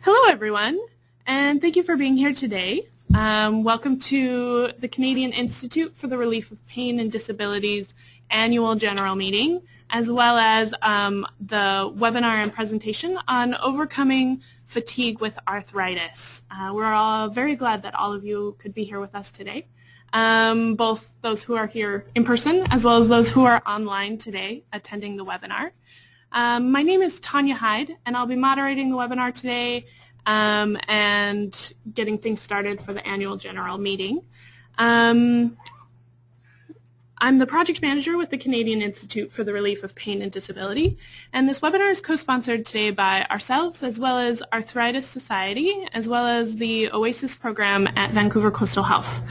Hello everyone, and thank you for being here today. Welcome to the Canadian Institute for the Relief of Pain and Disabilities annual general meeting, as well as the webinar and presentation on overcoming fatigue with arthritis. We're all very glad that all of you could be here with us today, both those who are here in person as well as those who are online today attending the webinar. My name is Tanya Hyde, and I'll be moderating the webinar today and getting things started for the annual general meeting. I'm the project manager with the Canadian Institute for the Relief of Pain and Disability, and this webinar is co-sponsored today by ourselves as well as Arthritis Society, as well as the OASIS program at Vancouver Coastal Health.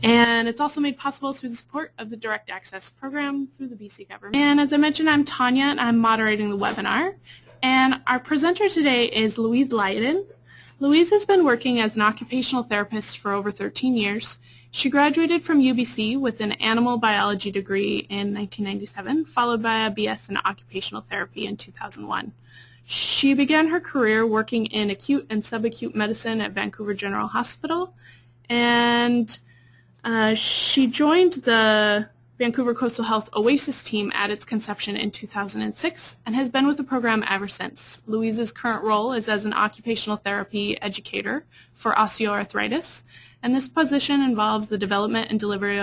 And it's also made possible through the support of the Direct Access program through the BC government. And as I mentioned, I'm Tanya, and I'm moderating the webinar. And our presenter today is Louise Leiden. Louise has been working as an occupational therapist for over 13 years. She graduated from UBC with an animal biology degree in 1997, followed by a BS in occupational therapy in 2001. She began her career working in acute and subacute medicine at Vancouver General Hospital, and she joined the Vancouver Coastal Health OASIS team at its conception in 2006 and has been with the program ever since. Louise's current role is as an occupational therapy educator for osteoarthritis, and this position involves the development and delivery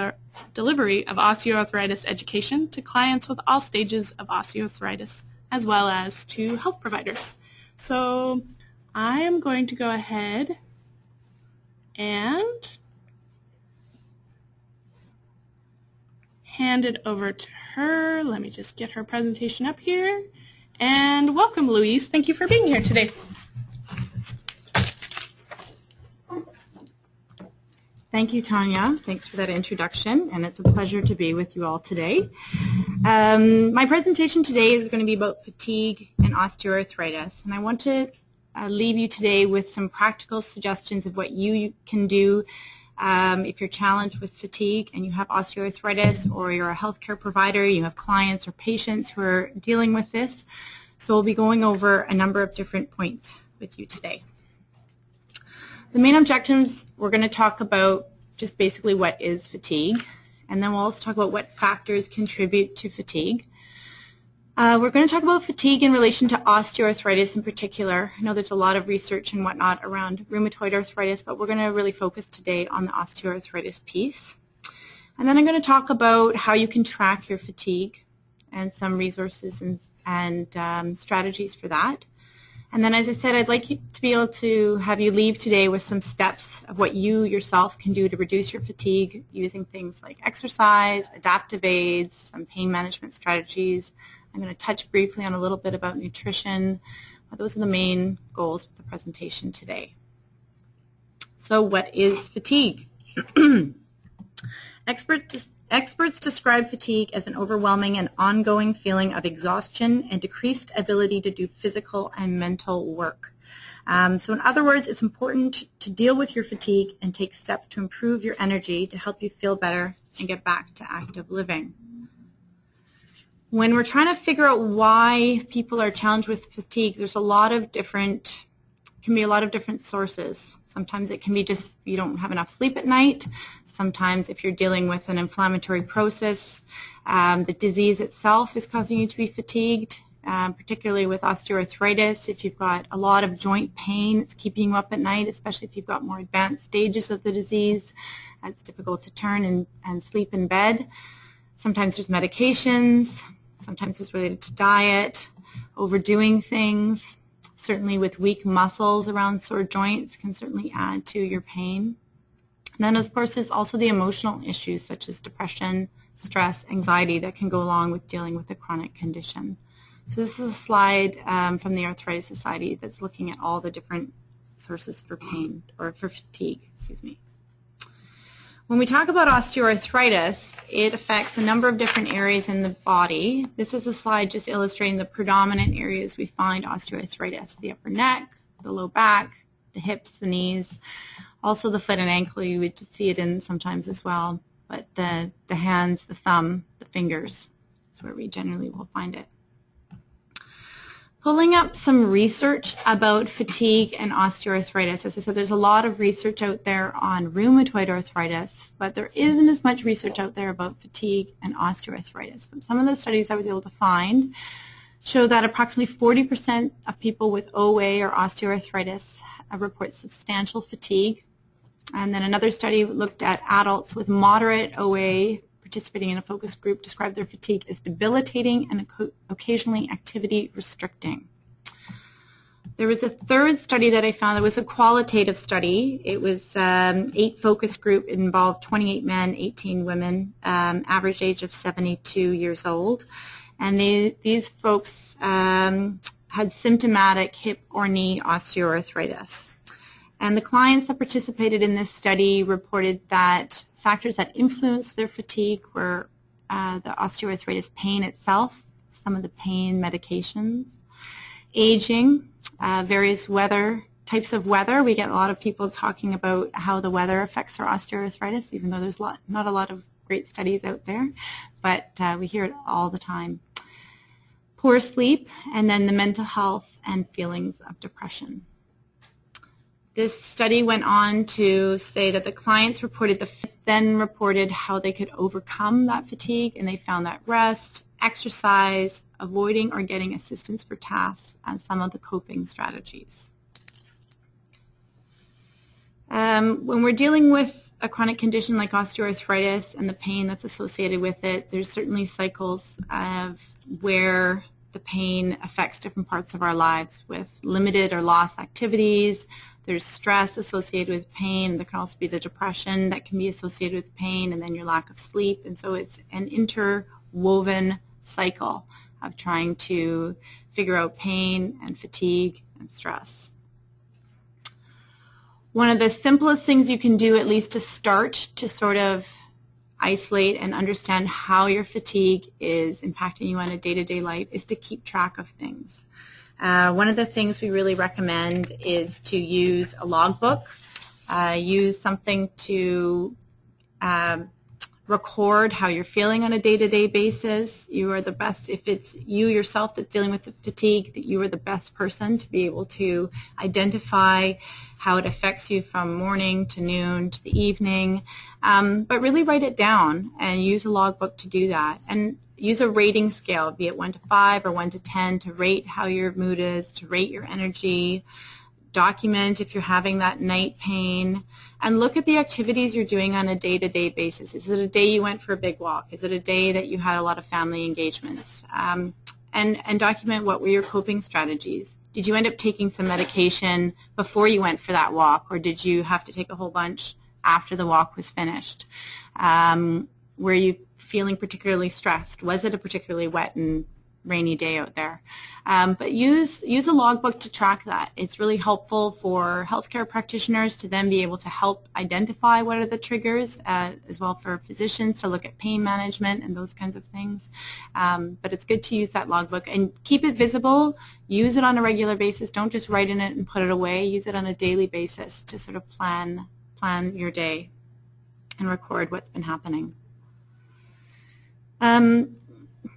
of osteoarthritis education to clients with all stages of osteoarthritis, as well as to health providers. So I am going to go ahead and hand it over to her. Let me just get her presentation up here. And welcome, Louise. Thank you for being here today. Thank you, Tanya. Thanks for that introduction, and it's a pleasure to be with you all today. My presentation today is going to be about fatigue and osteoarthritis, and I want to leave you today with some practical suggestions of what you can do if you're challenged with fatigue and you have osteoarthritis, or you're a healthcare provider, you have clients or patients who are dealing with this. So we'll be going over a number of different points with you today. The main objectives, we're going to talk about just basically what is fatigue, and then we'll also talk about what factors contribute to fatigue. We're going to talk about fatigue in relation to osteoarthritis in particular. I know there's a lot of research and whatnot around rheumatoid arthritis, but we're going to really focus today on the osteoarthritis piece. And then I'm going to talk about how you can track your fatigue and some resources and strategies for that. And then, as I said, I'd like you to be able to have you leave today with some steps of what you yourself can do to reduce your fatigue using things like exercise, adaptive aids, some pain management strategies. I'm going to touch briefly on a little bit about nutrition. Those are the main goals of the presentation today. So what is fatigue? Experts describe fatigue as an overwhelming and ongoing feeling of exhaustion and decreased ability to do physical and mental work. So in other words, it's important to deal with your fatigue and take steps to improve your energy to help you feel better and get back to active living. When we're trying to figure out why people are challenged with fatigue, there's a lot of different, can be a lot of different sources. Sometimes it can be just you don't have enough sleep at night. Sometimes if you're dealing with an inflammatory process, the disease itself is causing you to be fatigued, particularly with osteoarthritis. If you've got a lot of joint pain, it's keeping you up at night, especially if you've got more advanced stages of the disease. It's difficult to turn and sleep in bed. Sometimes there's medications. Sometimes it's related to diet, overdoing things. Certainly with weak muscles around sore joints can certainly add to your pain. And then, of course, there's also the emotional issues such as depression, stress, anxiety that can go along with dealing with a chronic condition. So this is a slide from the Arthritis Society that's looking at all the different sources for pain, or for fatigue, excuse me. When we talk about osteoarthritis, it affects a number of different areas in the body. This is a slide just illustrating the predominant areas we find osteoarthritis: the upper neck, the low back, the hips, the knees, also the foot and ankle. You would see it in sometimes as well, but the hands, the thumb, the fingers is where we generally will find it. Pulling up some research about fatigue and osteoarthritis. As I said, there's a lot of research out there on rheumatoid arthritis, but there isn't as much research out there about fatigue and osteoarthritis. But some of the studies I was able to find show that approximately 40% of people with OA or osteoarthritis report substantial fatigue. And then another study looked at adults with moderate OA participating in a focus group described their fatigue as debilitating and occasionally activity restricting. There was a third study that I found that was a qualitative study. It was 8 focus group. It involved 28 men, 18 women, average age of 72 years old. And these folks had symptomatic hip or knee osteoarthritis. And the clients that participated in this study reported that factors that influenced their fatigue were the osteoarthritis pain itself, some of the pain medications, aging, various types of weather. We get a lot of people talking about how the weather affects their osteoarthritis, even though there's not a lot of great studies out there, but we hear it all the time. Poor sleep, and then the mental health and feelings of depression. This study went on to say that the clients then reported how they could overcome that fatigue, and they found that rest, exercise, avoiding or getting assistance for tasks as some of the coping strategies. When we're dealing with a chronic condition like osteoarthritis and the pain that's associated with it, there's certainly cycles of where the pain affects different parts of our lives with limited or lost activities. There's stress associated with pain. There can also be the depression that can be associated with pain, and then your lack of sleep. And so it's an interwoven cycle of trying to figure out pain and fatigue and stress. One of the simplest things you can do, at least to start to sort of isolate and understand how your fatigue is impacting you on a day-to-day life, is to keep track of things. One of the things we really recommend is to use a logbook, use something to record how you're feeling on a day-to-day basis. You are the best, if it's you yourself that's dealing with the fatigue, that you are the best person to be able to identify how it affects you from morning to noon to the evening. But really write it down and use a logbook to do that. And use a rating scale, be it 1 to 5 or 1 to 10, to rate how your mood is, to rate your energy. Document if you're having that night pain, and look at the activities you're doing on a day-to-day basis. Is it a day you went for a big walk? Is it a day that you had a lot of family engagements? And document what were your coping strategies. Did you end up taking some medication before you went for that walk, or did you have to take a whole bunch after the walk was finished? Were you feeling particularly stressed? Was it a particularly wet and rainy day out there? But use a logbook to track that. It's really helpful for healthcare practitioners to then be able to help identify what are the triggers, as well for physicians to look at pain management and those kinds of things. But it's good to use that logbook and keep it visible. Use it on a regular basis. Don't just write in it and put it away. Use it on a daily basis to sort of plan your day and record what's been happening.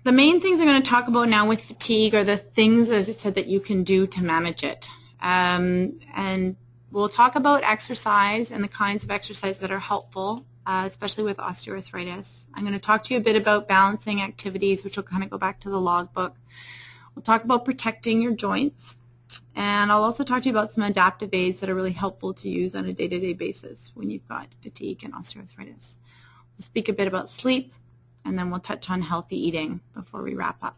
The main things I'm going to talk about now with fatigue are the things, as I said, that you can do to manage it. And we'll talk about exercise and the kinds of exercise that are helpful, especially with osteoarthritis. I'm going to talk to you a bit about balancing activities, which will kind of go back to the logbook. We'll talk about protecting your joints. And I'll also talk to you about some adaptive aids that are really helpful to use on a day-to-day basis when you've got fatigue and osteoarthritis. We'll speak a bit about sleep, and then we'll touch on healthy eating before we wrap up.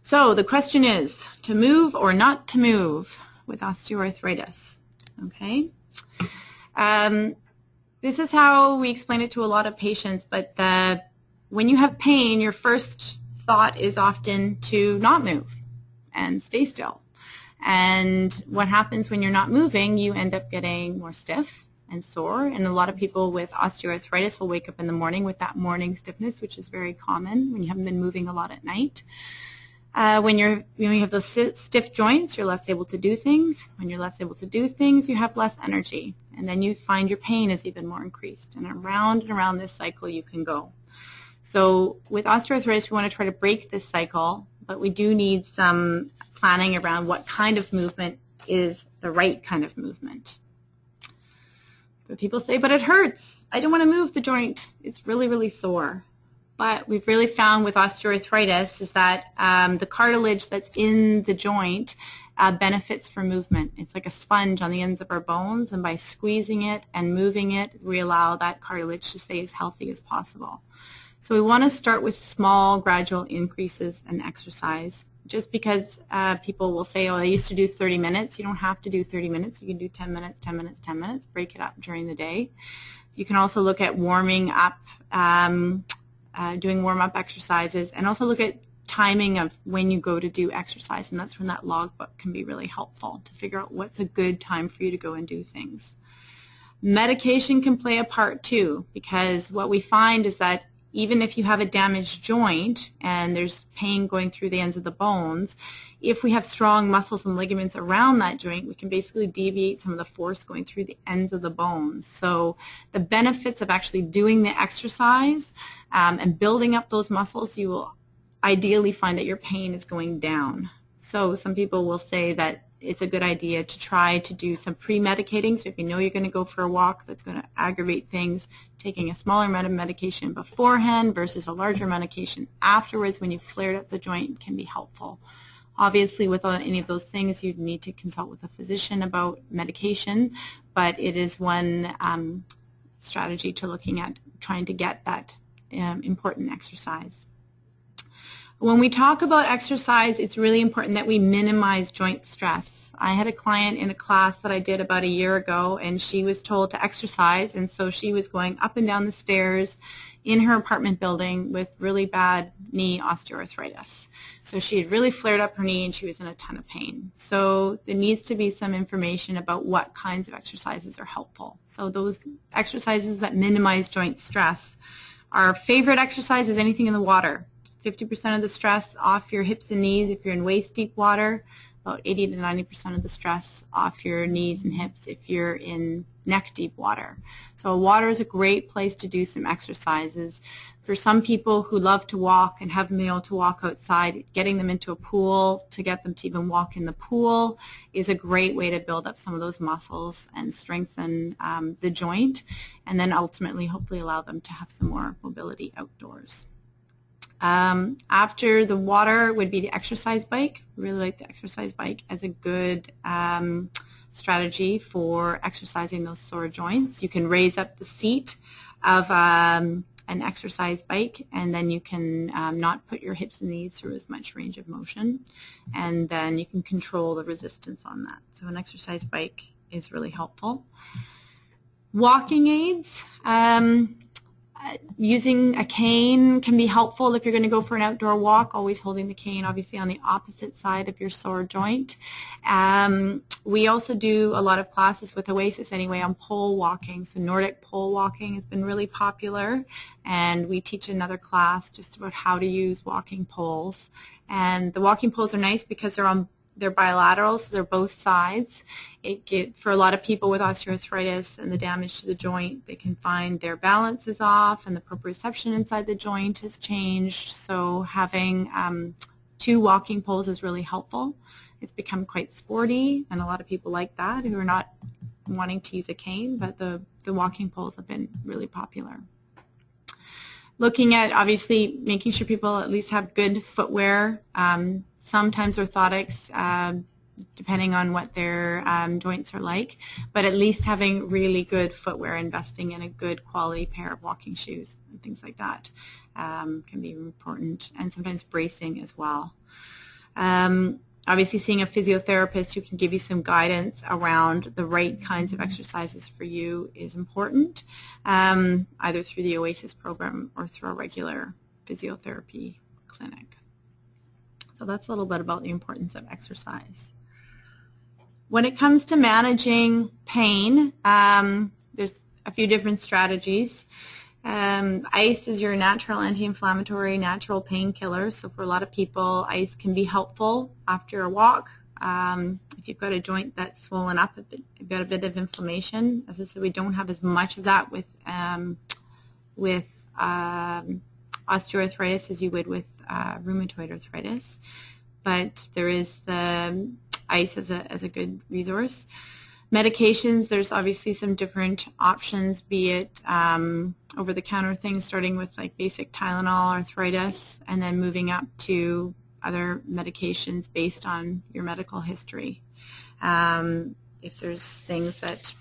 So the question is, to move or not to move with osteoarthritis? Okay. This is how we explain it to a lot of patients, but when you have pain, your first thought is often to not move and stay still. And what happens when you're not moving, you end up getting more stiff and sore, and a lot of people with osteoarthritis will wake up in the morning with that morning stiffness, which is very common when you haven't been moving a lot at night. When you have those stiff joints, you're less able to do things. When you're less able to do things, you have less energy, and then you find your pain is even more increased, and around this cycle you can go. So with osteoarthritis, we want to try to break this cycle but we do need some planning around what kind of movement is the right kind of movement. But people say, but it hurts. I don't want to move the joint. It's really, really sore. But we've really found with osteoarthritis is that the cartilage that's in the joint benefits from movement. It's like a sponge on the ends of our bones, and by squeezing it and moving it, we allow that cartilage to stay as healthy as possible. So we want to start with small, gradual increases in exercise. Just because people will say, oh, I used to do 30 minutes. You don't have to do 30 minutes. You can do 10 minutes, 10 minutes, 10 minutes. Break it up during the day. You can also look at warming up, doing warm-up exercises, and also look at timing of when you go to do exercise, and that's when that logbook can be really helpful to figure out what's a good time for you to go and do things. Medication can play a part too, because what we find is that even if you have a damaged joint and there's pain going through the ends of the bones, if we have strong muscles and ligaments around that joint, we can basically deviate some of the force going through the ends of the bones. So the benefits of actually doing the exercise and building up those muscles, you will ideally find that your pain is going down. So some people will say that it's a good idea to try to do some pre-medicating. So if you know you're going to go for a walk that's going to aggravate things, taking a smaller amount of medication beforehand versus a larger medication afterwards when you've flared up the joint can be helpful. Obviously, without any of those things, you'd need to consult with a physician about medication, but it is one strategy to looking at trying to get that important exercise. When we talk about exercise, it's really important that we minimize joint stress. I had a client in a class that I did about a year ago, and she was told to exercise, and so she was going up and down the stairs in her apartment building with really bad knee osteoarthritis. So she had really flared up her knee, and she was in a ton of pain. So there needs to be some information about what kinds of exercises are helpful. So those exercises that minimize joint stress. Our favorite exercise is anything in the water. 50% of the stress off your hips and knees if you're in waist-deep water, about 80 to 90% of the stress off your knees and hips if you're in neck-deep water. So water is a great place to do some exercises. For some people who love to walk and haven't been able to walk outside, getting them into a pool to get them to even walk in the pool is a great way to build up some of those muscles and strengthen the joint, and then ultimately hopefully allow them to have some more mobility outdoors. After the water would be the exercise bike. I really like the exercise bike as a good strategy for exercising those sore joints. You can raise up the seat of an exercise bike, and then you can not put your hips and knees through as much range of motion, and then you can control the resistance on that. So an exercise bike is really helpful. Walking aids. Using a cane can be helpful if you're going to go for an outdoor walk, always holding the cane obviously on the opposite side of your sore joint. We also do a lot of classes with Oasis anyway on pole walking. So Nordic pole walking has been really popular, and we teach another class just about how to use walking poles. And the walking poles are nice because they're bilateral, so they're both sides. For a lot of people with osteoarthritis and the damage to the joint, they can find their balance is off and the proprioception inside the joint has changed. So having two walking poles is really helpful. It's become quite sporty, and a lot of people like that who are not wanting to use a cane, but the walking poles have been really popular. Looking at obviously making sure people at least have good footwear. Sometimes orthotics, depending on what their joints are like, but at least having really good footwear, investing in a good quality pair of walking shoes and things like that can be important, and sometimes bracing as well. Obviously seeing a physiotherapist who can give you some guidance around the right kinds of exercises for you is important, either through the Oasis program or through a regular physiotherapy clinic. So that's a little bit about the importance of exercise. When it comes to managing pain, there's a few different strategies. Ice is your natural anti-inflammatory, natural painkiller. So for a lot of people, ice can be helpful after a walk. If you've got a joint that's swollen up, you've got a bit of inflammation. As I said, we don't have as much of that with osteoarthritis as you would with rheumatoid arthritis, but there is the ice as a good resource. Medications, there's obviously some different options, be it over-the-counter things, starting with like basic Tylenol, arthritis, and then moving up to other medications based on your medical history. If there's things that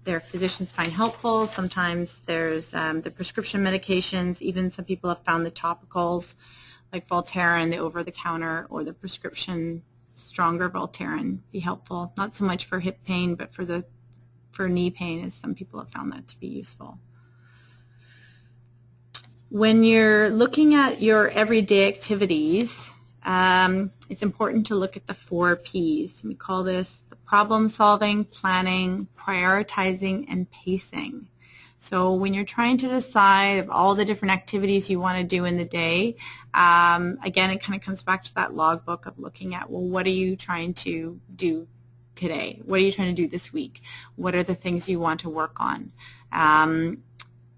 their physicians find helpful, sometimes there's the prescription medications. Even some people have found the topicals like Voltaren, the over-the-counter, or the prescription stronger Voltaren be helpful. Not so much for hip pain, but for knee pain, as some people have found that to be useful. When you're looking at your everyday activities, it's important to look at the 4 Ps. We call this the problem solving, planning, prioritizing, and pacing. So when you're trying to decide of all the different activities you want to do in the day, again, it kind of comes back to that logbook of looking at, well, what are you trying to do today? What are you trying to do this week? What are the things you want to work on?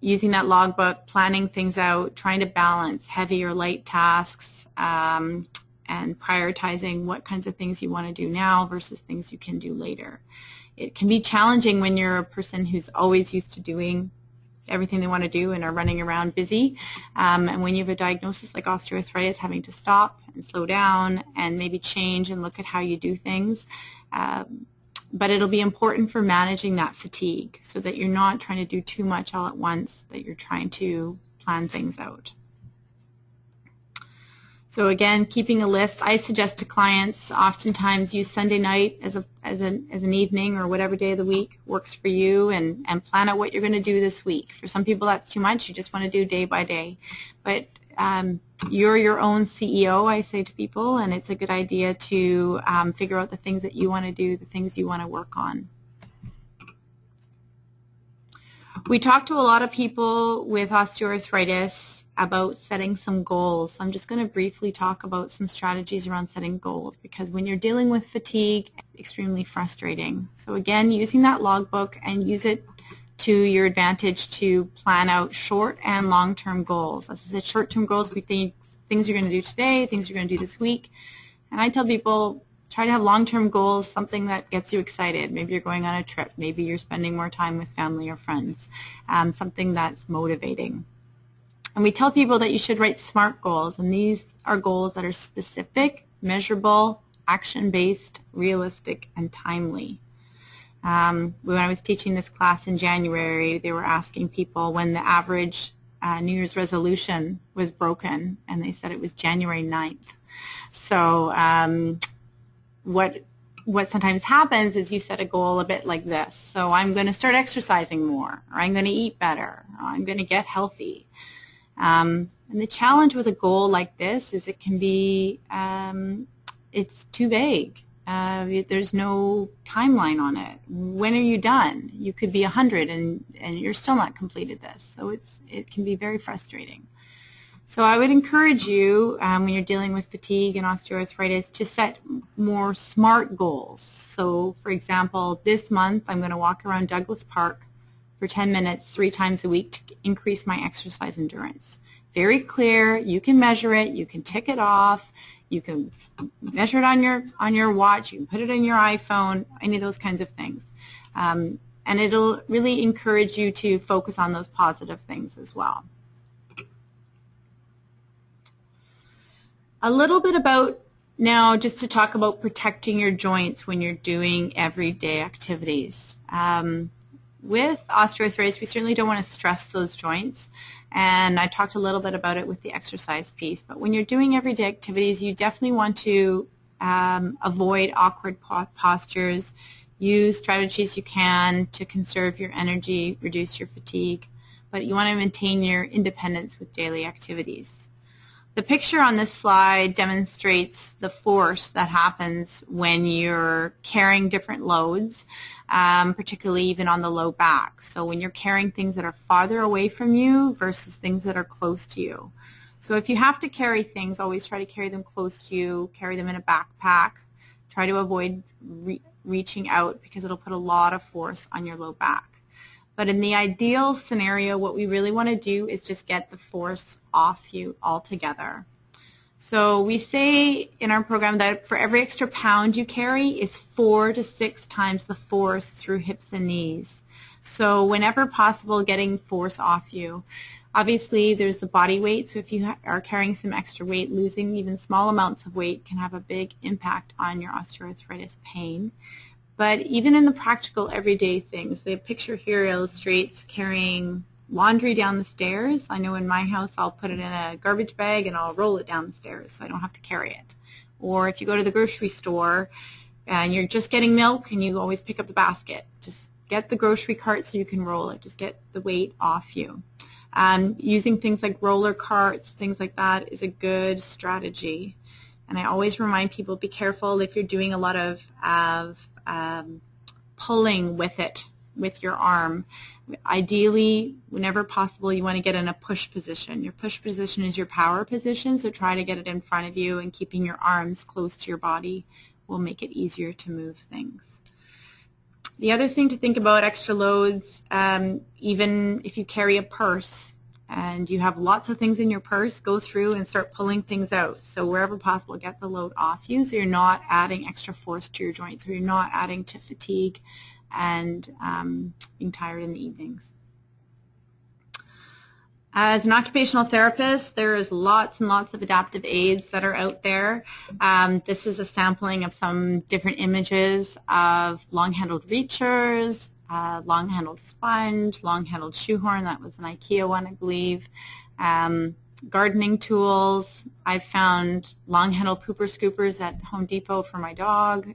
Using that logbook, planning things out, trying to balance heavy or light tasks, and prioritizing what kinds of things you want to do now versus things you can do later. It can be challenging when you're a person who's always used to doing everything they want to do and are running around busy. And when you have a diagnosis like osteoarthritis, having to stop and slow down and maybe change and look at how you do things. But it'll be important for managing that fatigue so that you're not trying to do too much all at once, that you're trying to plan things out. So again, keeping a list, I suggest to clients oftentimes use Sunday night as an evening or whatever day of the week works for you, and plan out what you're going to do this week. For some people that's too much. You just want to do day by day. But you're your own CEO, I say to people, and it's a good idea to figure out the things that you want to do, the things you want to work on. We talk to a lot of people with osteoarthritis about setting some goals. So I'm just going to briefly talk about some strategies around setting goals, because when you're dealing with fatigue, it's extremely frustrating. So again, using that logbook and use it to your advantage to plan out short and long-term goals. As I said, short-term goals, we think things you're going to do today, things you're going to do this week. And I tell people, try to have long-term goals, something that gets you excited. Maybe you're going on a trip. Maybe you're spending more time with family or friends. Something that's motivating. And we tell people that you should write SMART goals, and these are goals that are specific, measurable, action-based, realistic, and timely. When I was teaching this class in January, they were asking people when the average New Year's resolution was broken, and they said it was January 9th. So what sometimes happens is you set a goal a bit like this. So I'm going to start exercising more, or I'm going to eat better, or I'm going to get healthy. And the challenge with a goal like this is it can be, it's too vague. There's no timeline on it. When are you done? You could be 100 and you're still not completed this. So it can be very frustrating. So I would encourage you, when you're dealing with fatigue and osteoarthritis, to set more SMART goals. So for example, this month I'm going to walk around Douglas Park for 10 minutes 3 times a week to increase my exercise endurance. Very clear. You can measure it. You can tick it off. You can measure it on your watch. You can put it in your iPhone, any of those kinds of things. And it'll really encourage you to focus on those positive things as well. A little bit about now, just to talk about protecting your joints when you're doing everyday activities. With osteoarthritis, we certainly don't want to stress those joints, and I talked a little bit about it with the exercise piece, but when you're doing everyday activities, you definitely want to avoid awkward postures, use strategies you can to conserve your energy, reduce your fatigue, but you want to maintain your independence with daily activities. The picture on this slide demonstrates the force that happens when you're carrying different loads, particularly even on the low back. So when you're carrying things that are farther away from you versus things that are close to you. So if you have to carry things, always try to carry them close to you, carry them in a backpack. Try to avoid reaching out because it'll put a lot of force on your low back. But in the ideal scenario, what we really want to do is just get the force off you altogether. So we say in our program that for every extra pound you carry, it's 4 to 6 times the force through hips and knees. So whenever possible, getting force off you. Obviously, there's the body weight, so if you are carrying some extra weight, losing even small amounts of weight can have a big impact on your osteoarthritis pain. But even in the practical everyday things, the picture here illustrates carrying laundry down the stairs. I know in my house I'll put it in a garbage bag and I'll roll it down the stairs so I don't have to carry it. Or if you go to the grocery store and you're just getting milk and you always pick up the basket, just get the grocery cart so you can roll it. Just get the weight off you. Using things like roller carts, things like that is a good strategy. And I always remind people, be careful if you're doing a lot of pulling with it, with your arm. Ideally, whenever possible, you want to get in a push position. Your push position is your power position, so try to get it in front of you, and keeping your arms close to your body will make it easier to move things. The other thing to think about extra loads, even if you carry a purse and you have lots of things in your purse, go through and start pulling things out. So wherever possible, get the load off you so you're not adding extra force to your joints, or you're not adding to fatigue and being tired in the evenings. As an occupational therapist, there is lots and lots of adaptive aids that are out there. This is a sampling of some different images of long-handled reachers, long-handled sponge, long-handled shoehorn. That was an IKEA one, I believe. Gardening tools. I've found long-handled pooper scoopers at Home Depot for my dog.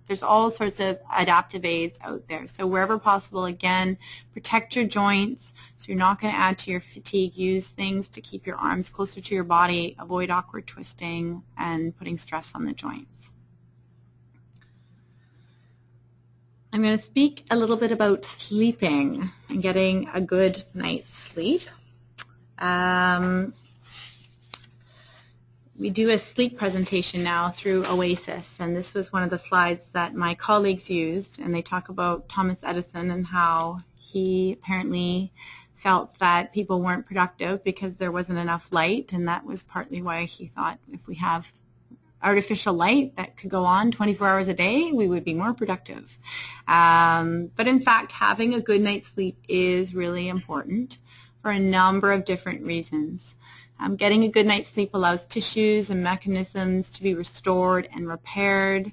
There's all sorts of adaptive aids out there. So wherever possible, again, protect your joints so you're not going to add to your fatigue. Use things to keep your arms closer to your body. Avoid awkward twisting and putting stress on the joints. I'm going to speak a little bit about sleeping and getting a good night's sleep. We do a sleep presentation now through Oasis, and this was one of the slides that my colleagues used, and they talk about Thomas Edison and how he apparently felt that people weren't productive because there wasn't enough light, and that was partly why he thought if we have artificial light that could go on 24 hours a day, we would be more productive. But in fact, having a good night's sleep is really important for a number of different reasons. Getting a good night's sleep allows tissues and mechanisms to be restored and repaired.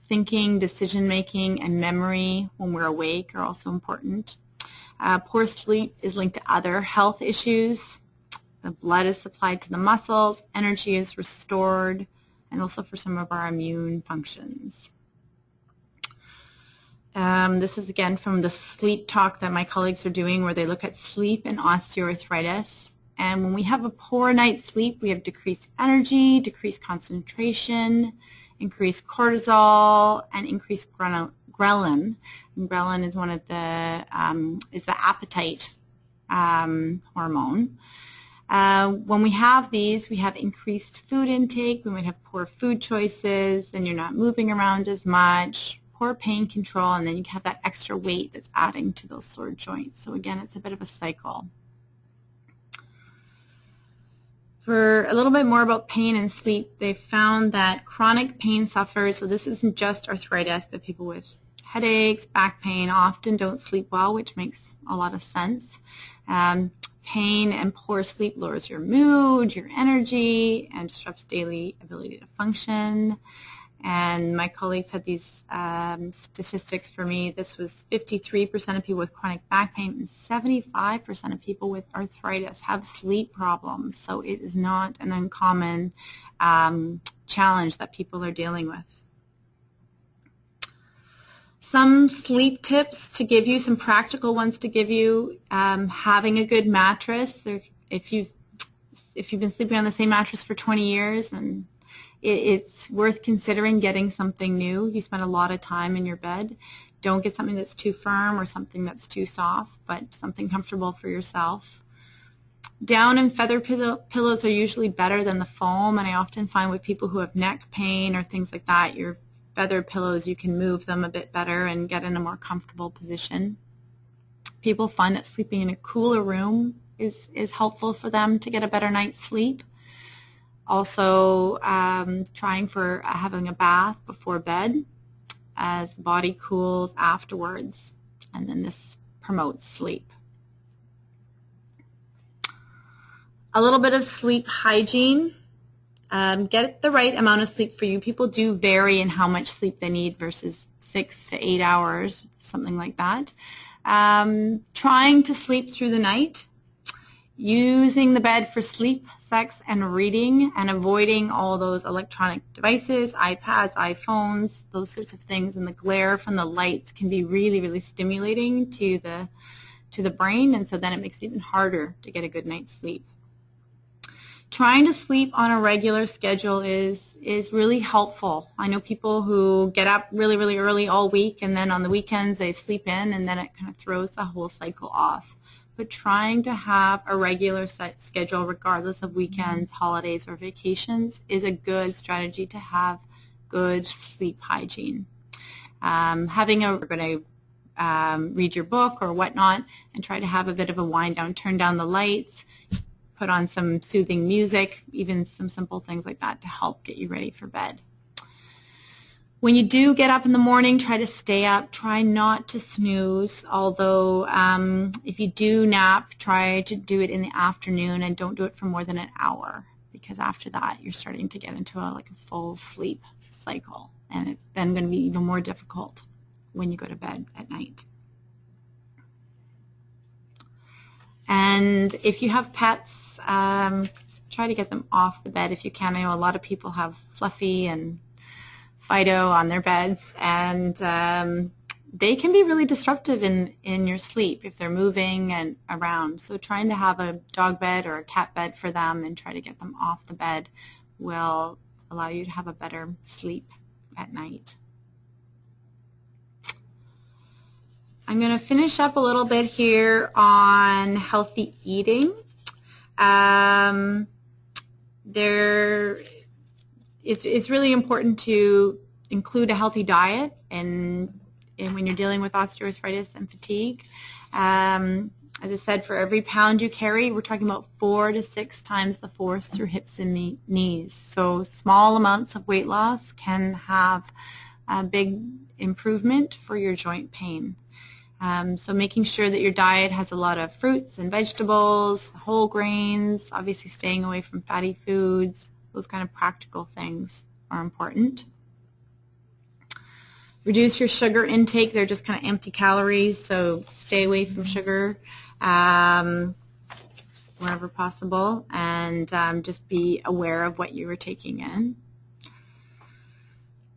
Thinking, decision-making, and memory when we're awake are also important. Poor sleep is linked to other health issues. The blood is supplied to the muscles, energy is restored, and also for some of our immune functions. This is again from the sleep talk that my colleagues are doing, where they look at sleep and osteoarthritis. And when we have a poor night's sleep, we have decreased energy, decreased concentration, increased cortisol, and increased ghrelin. And ghrelin is one of the is the appetite hormone. When we have these, we have increased food intake. We might have poor food choices, and you're not moving around as much. Poor pain control, and then you have that extra weight that's adding to those sore joints. So again, it's a bit of a cycle. For a little bit more about pain and sleep, they found that chronic pain sufferers, so this isn't just arthritis, but people with headaches, back pain often don't sleep well, which makes a lot of sense. Pain and poor sleep lowers your mood, your energy, and disrupts daily ability to function. And my colleagues had these statistics for me. This was 53% of people with chronic back pain and 75% of people with arthritis have sleep problems. So it is not an uncommon challenge that people are dealing with. Some sleep tips to give you, some practical ones to give you. Having a good mattress. If you've been sleeping on the same mattress for 20 years, and it's worth considering getting something new. You spend a lot of time in your bed. Don't get something that's too firm or something that's too soft, but something comfortable for yourself. Down and feather pillows are usually better than the foam, and I often find with people who have neck pain or things like that, your feather pillows, you can move them a bit better and get in a more comfortable position. People find that sleeping in a cooler room is helpful for them to get a better night's sleep. Also, trying for having a bath before bed as the body cools afterwards, and then this promotes sleep. A little bit of sleep hygiene. Get the right amount of sleep for you. People do vary in how much sleep they need versus 6 to 8 hours, something like that. Trying to sleep through the night, using the bed for sleep, sex, and reading, and avoiding all those electronic devices, iPads, iPhones, those sorts of things. And the glare from the lights can be really, really stimulating to the brain, and so then it makes it even harder to get a good night's sleep. Trying to sleep on a regular schedule is really helpful. I know people who get up really, really early all week, and then on the weekends they sleep in, and then it kind of throws the whole cycle off. But trying to have a regular set schedule regardless of weekends, holidays, or vacations is a good strategy to have good sleep hygiene. You're going to read your book or whatnot and try to have a bit of a wind down, turn down the lights, put on some soothing music, even some simple things like that to help get you ready for bed. When you do get up in the morning, try to stay up. Try not to snooze, although if you do nap, try to do it in the afternoon and don't do it for more than an hour, because after that you're starting to get into a full sleep cycle, and it's then going to be even more difficult when you go to bed at night. And if you have pets, try to get them off the bed if you can. I know a lot of people have Fluffy and Fido on their beds, and they can be really disruptive in your sleep if they're moving and around. So trying to have a dog bed or a cat bed for them and try to get them off the bed will allow you to have a better sleep at night. I'm going to finish up a little bit here on healthy eating. It's really important to include a healthy diet and when you're dealing with osteoarthritis and fatigue. As I said, for every pound you carry, we're talking about 4 to 6 times the force through hips and knees. So small amounts of weight loss can have a big improvement for your joint pain. So making sure that your diet has a lot of fruits and vegetables, whole grains, obviously staying away from fatty foods, those kind of practical things are important. Reduce your sugar intake. They're just kind of empty calories, so stay away from sugar wherever possible, and just be aware of what you are taking in.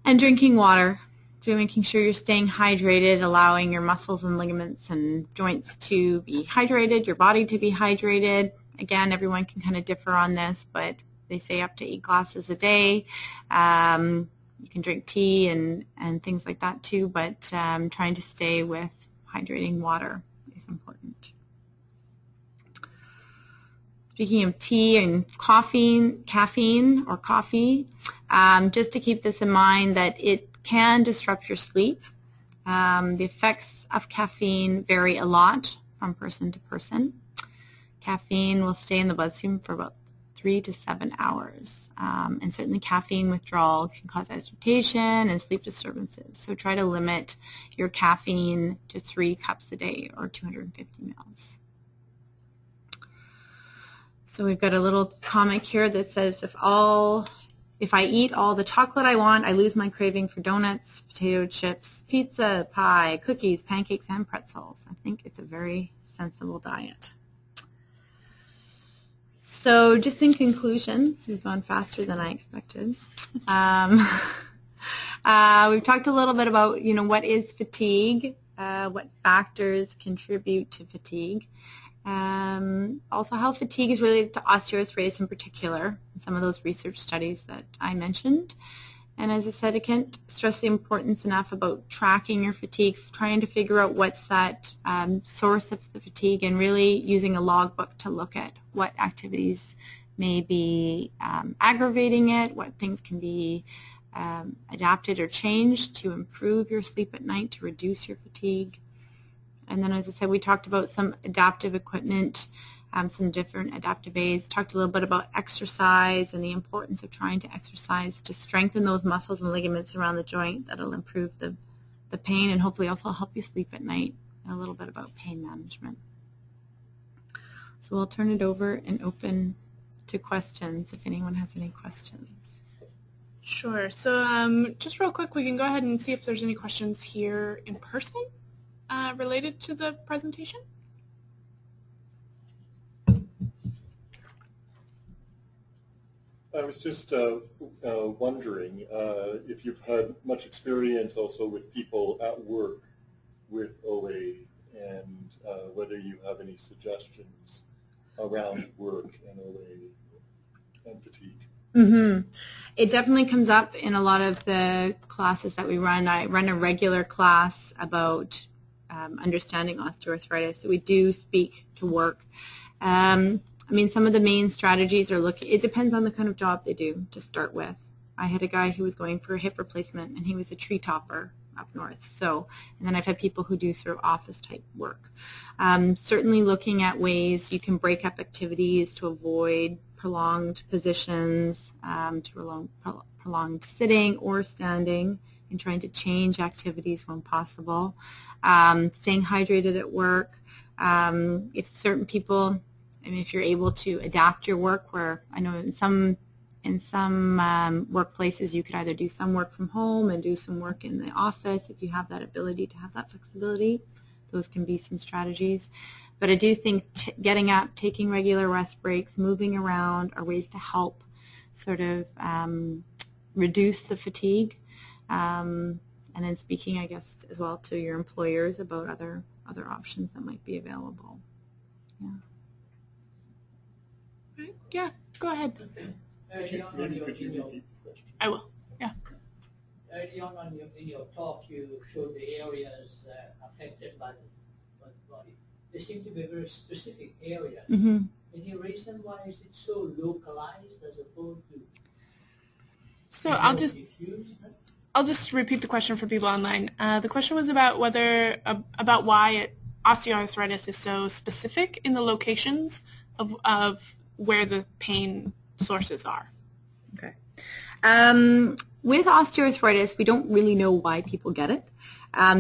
And drinking water. Making sure you're staying hydrated, allowing your muscles and ligaments and joints to be hydrated, your body to be hydrated. Again, everyone can kind of differ on this, but they say up to 8 glasses a day. You can drink tea and things like that too, but trying to stay with hydrating water is important. Speaking of tea and caffeine or coffee, just to keep this in mind that it can disrupt your sleep. The effects of caffeine vary a lot from person to person. Caffeine will stay in the bloodstream for about 3 to 7 hours. And certainly caffeine withdrawal can cause agitation and sleep disturbances. So try to limit your caffeine to 3 cups a day or 250 mils. So we've got a little comic here that says, if I eat all the chocolate I want, I lose my craving for donuts, potato chips, pizza, pie, cookies, pancakes, and pretzels. I think it's a very sensible diet. So just in conclusion, we've gone faster than I expected. We've talked a little bit about, what is fatigue, what factors contribute to fatigue. Also how fatigue is related to osteoarthritis in particular, and some of those research studies that I mentioned. And as I said, I can't stress the importance enough about tracking your fatigue, trying to figure out what's that source of the fatigue, and really using a logbook to look at what activities may be aggravating it, what things can be adapted or changed to improve your sleep at night, to reduce your fatigue. And then, as I said, we talked about some adaptive equipment, some different adaptive aids, talked a little bit about exercise and the importance of trying to exercise to strengthen those muscles and ligaments around the joint. That'll improve the pain and hopefully also help you sleep at night, and a little bit about pain management. So we'll turn it over and open to questions if anyone has any questions. Sure. So just real quick, we can go ahead and see if there's any questions here in person related to the presentation. I was just wondering if you've had much experience also with people at work with OA, and whether you have any suggestions around work and OA and fatigue. Mm-hmm. It definitely comes up in a lot of the classes that we run. I run a regular class about understanding osteoarthritis. So we do speak to work. I mean, some of the main strategies are it depends on the kind of job they do to start with. I had a guy who was going for a hip replacement, and he was a tree topper up north. So, and then I've had people who do sort of office type work. Certainly looking at ways you can break up activities to avoid prolonged positions, to prolonged sitting or standing, and trying to change activities when possible. Staying hydrated at work. If certain people, I mean, if you're able to adapt your work, where I know in some workplaces you could either do some work from home and do some work in the office. If you have that ability to have that flexibility, those can be some strategies. But I do think getting up, taking regular rest breaks, moving around are ways to help sort of reduce the fatigue. And then speaking, I guess, as well to your employers about other options that might be available. Yeah. Right. Yeah, go ahead. Maybe could you repeat the question? I will. Yeah. Early on in your talk, you showed the areas affected by the body. They seem to be very specific areas. Mm-hmm. Any reason why is it so localized as opposed to? So I'll just repeat the question for people online. The question was about about why osteoarthritis is so specific in the locations of where the pain sources are. Okay. With osteoarthritis, we don't really know why people get it.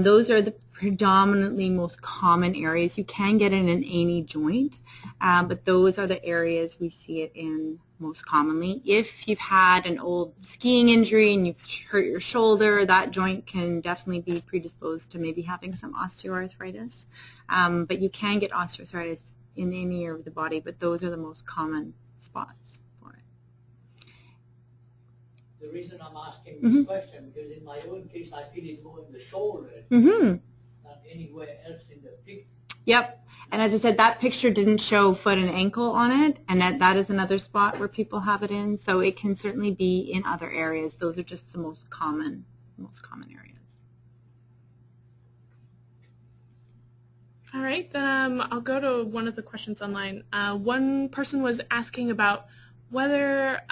Those are the predominantly most common areas. You can get it in any joint, but those are the areas we see it in most commonly. If you've had an old skiing injury and you've hurt your shoulder, that joint can definitely be predisposed to maybe having some osteoarthritis. But you can get osteoarthritis in any area of the body, but those are the most common spots for it. The reason I'm asking this question, because in my own case, I feel it more in the shoulder Mm-hmm. than anywhere else in the picture. Yep. And as I said, that picture didn't show foot and ankle on it, and that is another spot where people have it in. So it can certainly be in other areas. Those are just the most common areas. All right, then I'll go to one of the questions online. One person was asking about whether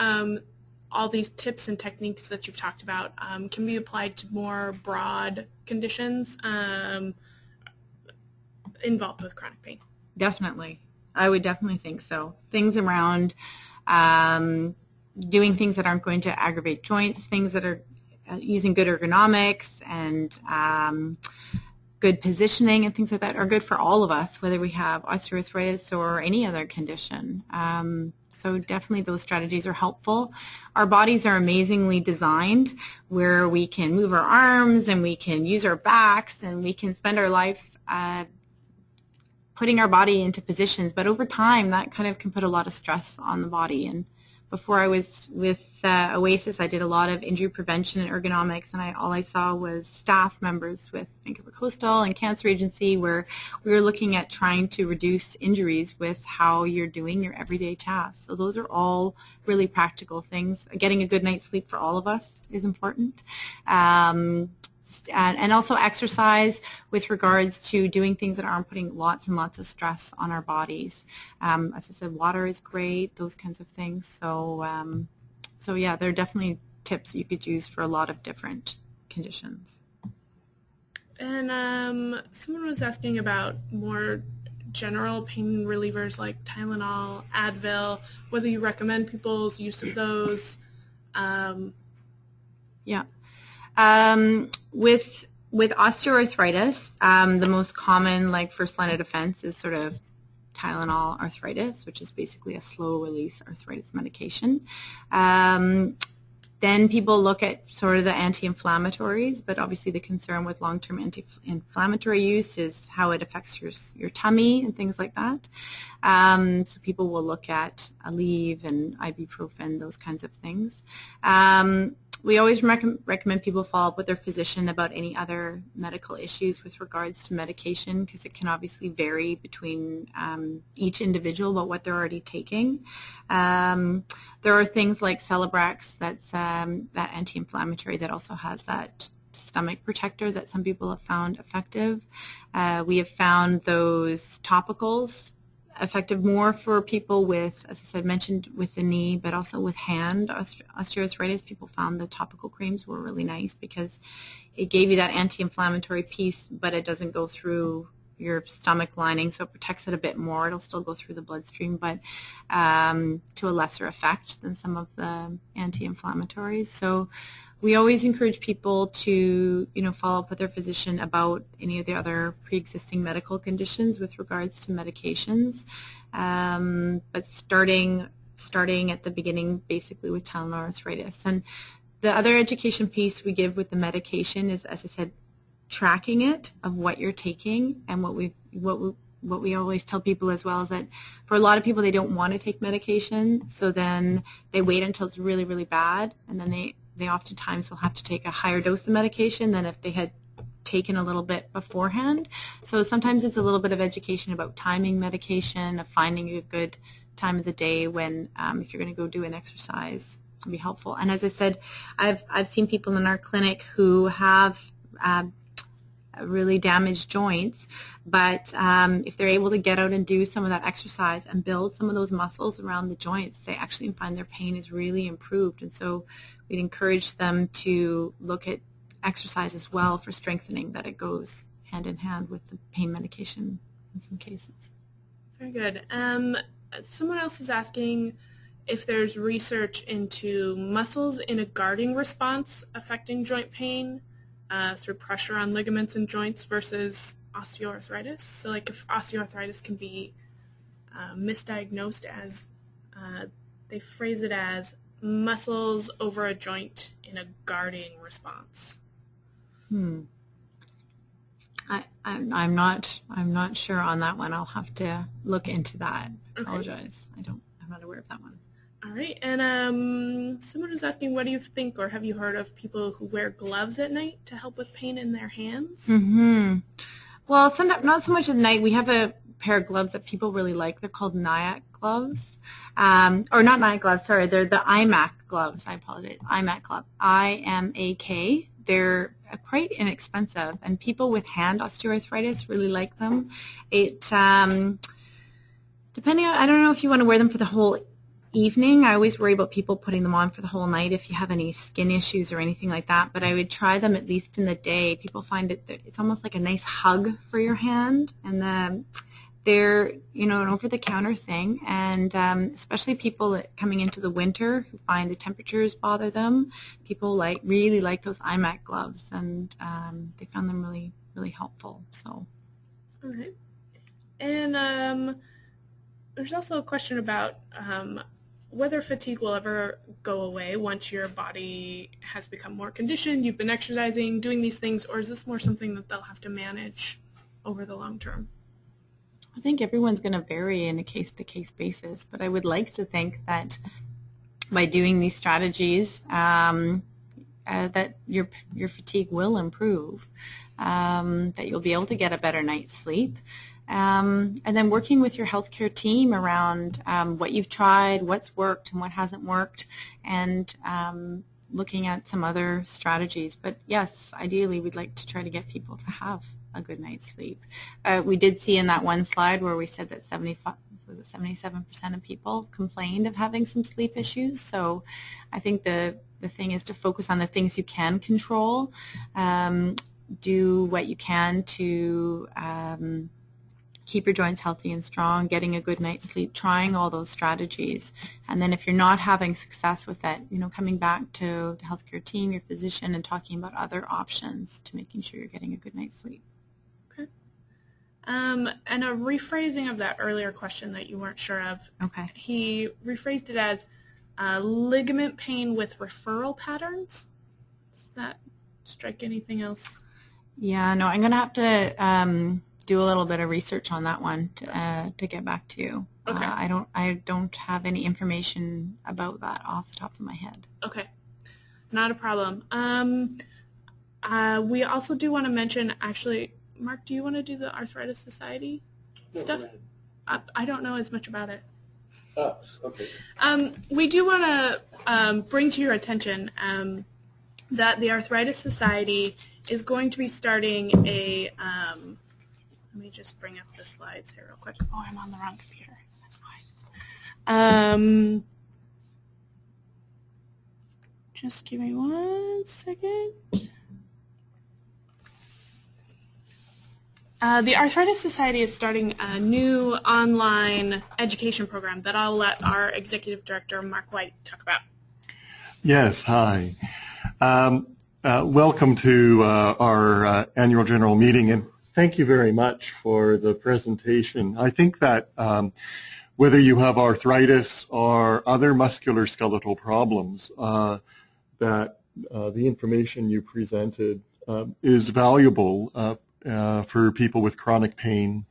all these tips and techniques that you've talked about can be applied to more broad conditions involved with chronic pain. Definitely. I would definitely think so. Things around doing things that aren't going to aggravate joints, things that are using good ergonomics and good positioning and things like that are good for all of us, whether we have osteoarthritis or any other condition. So definitely those strategies are helpful. Our bodies are amazingly designed where we can move our arms and we can use our backs and we can spend our life putting our body into positions. But over time, that kind of can put a lot of stress on the body. And before I was with Oasis, I did a lot of injury prevention and ergonomics, and all I saw was staff members with Vancouver Coastal and Cancer Agency where we were looking at trying to reduce injuries with how you're doing your everyday tasks. So those are all really practical things. Getting a good night's sleep for all of us is important. And also exercise with regards to doing things that aren't putting lots and lots of stress on our bodies. As I said, water is great, those kinds of things. So yeah, there are definitely tips you could use for a lot of different conditions. And someone was asking about more general pain relievers like Tylenol, Advil, whether you recommend people's use of those. Yeah. With osteoarthritis, the most common first line of defense is sort of Tylenol arthritis, which is basically a slow release arthritis medication. Then people look at sort of the anti-inflammatories, but obviously the concern with long-term anti-inflammatory use is how it affects your tummy and things like that. So people will look at Aleve and ibuprofen, those kinds of things. We always recommend people follow up with their physician about any other medical issues with regards to medication, because it can obviously vary between each individual about what they're already taking. There are things like Celebrex, that's that anti-inflammatory that also has that stomach protector that some people have found effective. We have found those topicals effective more for people with, as I said, mentioned with the knee, but also with hand osteoarthritis. People found the topical creams were really nice because it gave you that anti-inflammatory piece, but it doesn't go through your stomach lining, so it protects it a bit more. It'll still go through the bloodstream, but to a lesser effect than some of the anti-inflammatories. So we always encourage people to, follow up with their physician about any of the other pre-existing medical conditions with regards to medications. But starting at the beginning, basically with Tylenol arthritis. And the other education piece we give with the medication is, as I said, tracking it of what you're taking. And what we always tell people as well is that for a lot of people, they don't want to take medication, so then they wait until it's really, really bad, and then they oftentimes will have to take a higher dose of medication than if they had taken a little bit beforehand. So sometimes it's a little bit of education about timing medication, of finding a good time of the day when, if you're going to go do an exercise, it can be helpful. And as I said, I've seen people in our clinic who have really damaged joints, but if they're able to get out and do some of that exercise and build some of those muscles around the joints, they actually find their pain is really improved. And so we'd encourage them to look at exercise as well for strengthening, that it goes hand in hand with the pain medication in some cases. Very good. Someone else is asking if there's research into muscles in a guarding response affecting joint pain through pressure on ligaments and joints versus osteoarthritis. So like if osteoarthritis can be misdiagnosed as, they phrase it as muscles over a joint in a guarding response. I'm not sure on that one. I'll have to look into that. I apologize. I'm not aware of that one. All right, and someone was asking, what do you think, or have you heard of people who wear gloves at night to help with pain in their hands? Well, sometimes not so much at night. We have a pair of gloves that people really like. They're called NIAC gloves, or not NIAC gloves. Sorry, they're the IMAC gloves. I apologize. IMAC glove. IMAK. They're quite inexpensive, and people with hand osteoarthritis really like them. It depending on, I don't know if you want to wear them for the whole evening. I always worry about people putting them on for the whole night if you have any skin issues or anything like that, but I would try them at least in the day. People find it's almost like a nice hug for your hand, and they're an over-the-counter thing, and especially people coming into the winter who find the temperatures bother them, people really like those IMAC gloves, and they found them really, really helpful. So, all right. And there's also a question about whether fatigue will ever go away once your body has become more conditioned, you've been exercising, doing these things, or is this more something that they'll have to manage over the long term? I think everyone's going to vary in a case-to-case basis, but I would like to think that by doing these strategies that your fatigue will improve, that you'll be able to get a better night's sleep. And then working with your healthcare team around what you've tried, what's worked and what hasn't worked, and looking at some other strategies. But yes, ideally we'd like to try to get people to have a good night's sleep. We did see in that one slide where we said that 77% of people complained of having some sleep issues. So I think the thing is to focus on the things you can control. do what you can to keep your joints healthy and strong, getting a good night's sleep, trying all those strategies. And then if you're not having success with it, coming back to the healthcare team, your physician, and talking about other options to making sure you're getting a good night's sleep. Okay. And a rephrasing of that earlier question that you weren't sure of. Okay. He rephrased it as ligament pain with referral patterns. Does that strike anything else? Yeah, no, I'm going to have to do a little bit of research on that one to get back to you. Okay. I don't have any information about that off the top of my head. Okay, not a problem. We also do want to mention, actually, Mark, do you want to do the Arthritis Society stuff? Go ahead. I don't know as much about it. Ah, okay. We do want to bring to your attention that the Arthritis Society is going to be starting a let me just bring up the slides here real quick. Oh, I'm on the wrong computer. That's fine. Just give me 1 second. The Arthritis Society is starting a new online education program that I'll let our Executive Director, Mark White, talk about. Yes, hi. Welcome to our annual general meeting, and thank you very much for the presentation. I think that whether you have arthritis or other musculoskeletal problems, that the information you presented is valuable for people with chronic pain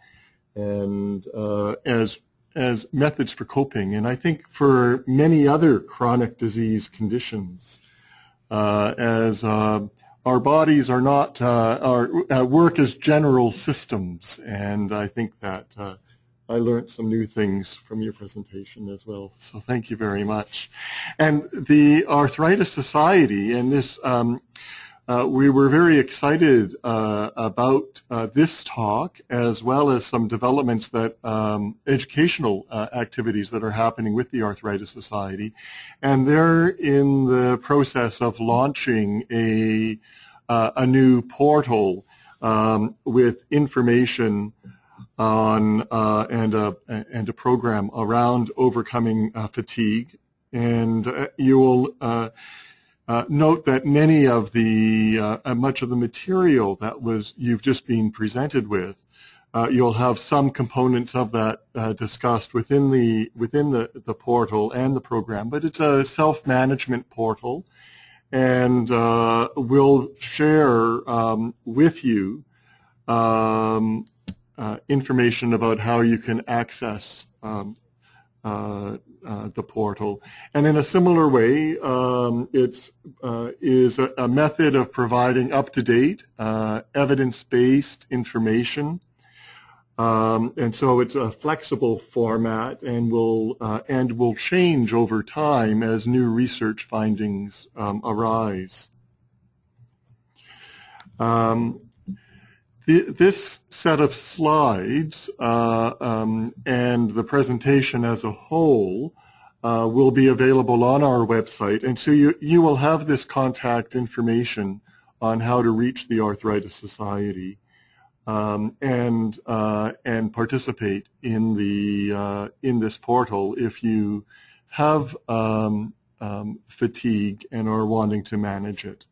and as methods for coping. And I think for many other chronic disease conditions, as our bodies are not work as general systems, and I think that I learned some new things from your presentation as well. So thank you very much. And the Arthritis Society and this, we were very excited about this talk, as well as some developments that educational activities that are happening with the Arthritis Society, and they're in the process of launching a new portal with information on and a program around overcoming fatigue, and you will. Note that many of the much of the material that you've just been presented with, you'll have some components of that discussed within the portal and the program, but it's a self-management portal, and we'll share with you information about how you can access the portal. And in a similar way, it is a method of providing up-to-date, evidence-based information. And so it's a flexible format and will change over time as new research findings arise. This set of slides and the presentation as a whole will be available on our website, and so you will have this contact information on how to reach the Arthritis Society and participate in this portal if you have fatigue and are wanting to manage it.